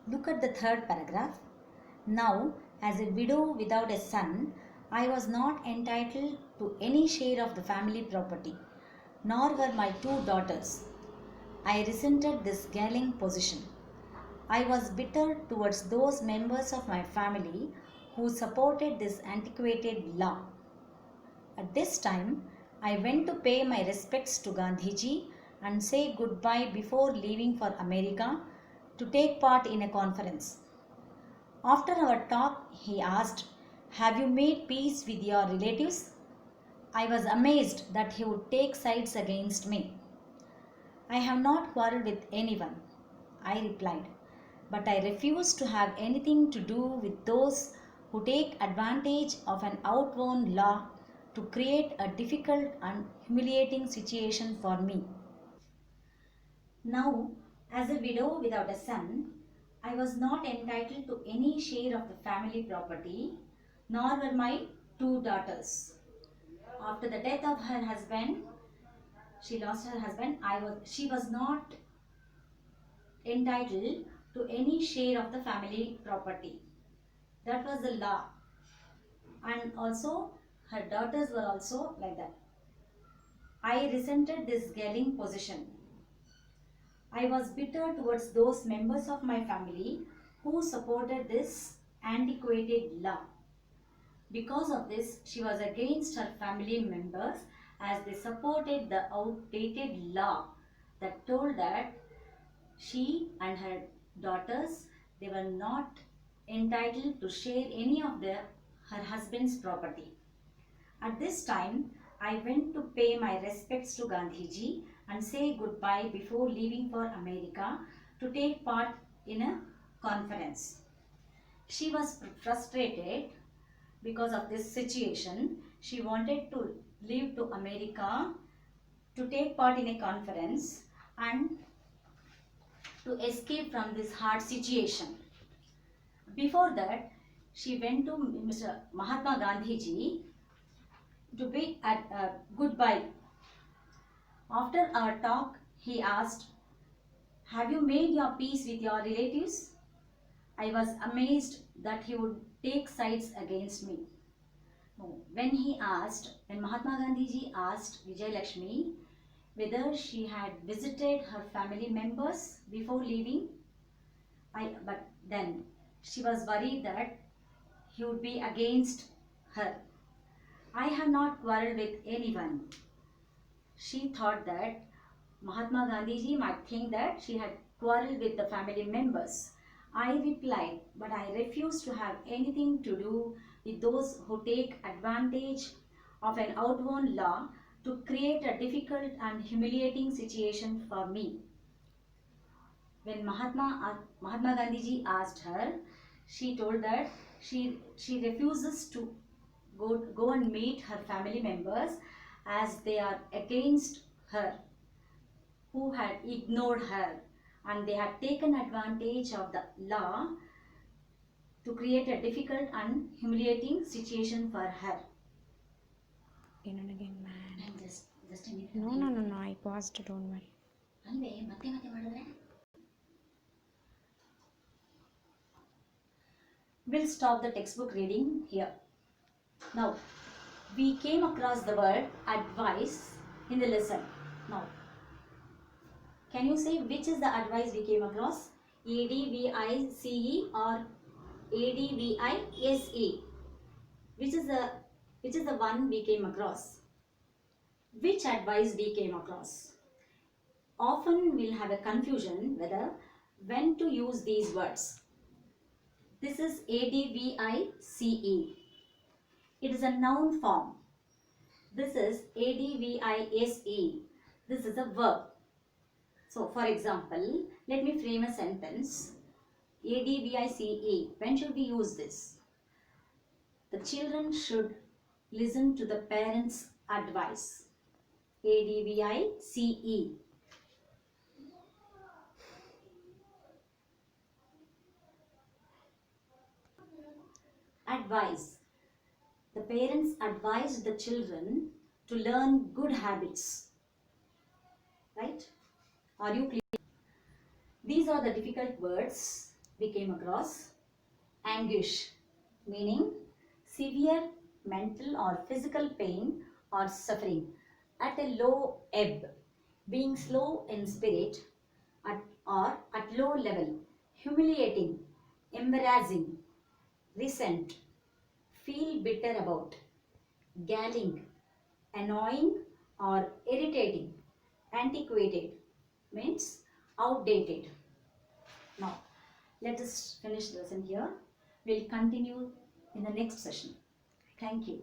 Look at the third paragraph. Now, as a widow without a son, I was not entitled to any share of the family property, nor were my two daughters. I resented this galling position. I was bitter towards those members of my family who supported this antiquated law. At this time, I went to pay my respects to Gandhiji and say goodbye before leaving for America to take part in a conference. After our talk, he asked, "Have you made peace with your relatives?" I was amazed that he would take sides against me. "I have not quarreled with anyone," I replied, "but I refuse to have anything to do with those who take advantage of an outworn law to create a difficult and humiliating situation for me." Now, as a widow without a son, I was not entitled to any share of the family property, nor were my two daughters. After the death of her husband, she lost her husband. She was not entitled to any share of the family property. That was the law. And also, her daughters were also like that. I resented this galling position. I was bitter towards those members of my family who supported this antiquated law. Because of this, she was against her family members as they supported the outdated law that told that she and her daughters, they were not entitled to share any of her husband's property. At this time, I went to pay my respects to Gandhiji and say goodbye before leaving for America to take part in a conference. She was frustrated because of this situation. She wanted to leave to America to take part in a conference and to escape from this hard situation. Before that, she went to Mr. Mahatma Gandhiji to bid goodbye. After our talk, he asked, "Have you made your peace with your relatives?" I was amazed that he would take sides against me. When Mahatma Gandhiji asked Vijay Lakshmi whether she had visited her family members before leaving, but then she was worried that he would be against her. "I have not quarreled with anyone." She thought that Mahatma Gandhiji might think that she had quarreled with the family members. I replied, "But I refuse to have anything to do with those who take advantage of an outworn law to create a difficult and humiliating situation for me." When Mahatma Gandhiji asked her, she told that she refuses to go and meet her family members as they are against her, who had ignored her, and they had taken advantage of the law to create a difficult and humiliating situation for her. Again and again, man. And just a minute. No. I paused. Don't worry. ಅಲ್ವೇ ಮತ್ತೆ ಮಾಡಿದ್ರೆ we'll stop the textbook reading here. Now, we came across the word advice in the lesson. Now, can you say which is the advice we came across? ADVICE or ADVISE? Which is the one we came across? Which advice we came across? Often we'll have a confusion whether when to use these words. This is ADVICE. It is a noun form. This is ADVISE. This is a verb. So, for example, let me frame a sentence. ADVICE. When should we use this? The children should listen to the parents' advice. ADVICE. Advice. The parents advised the children to learn good habits. Right? Are you clear? These are the difficult words we came across anguish, meaning severe mental or physical pain or suffering at a low ebb, being slow in spirit or at low level, humiliating, embarrassing, resent, feel bitter about, galling, annoying or irritating, antiquated, means outdated. Now, let us finish the lesson here. We'll continue in the next session. Thank you.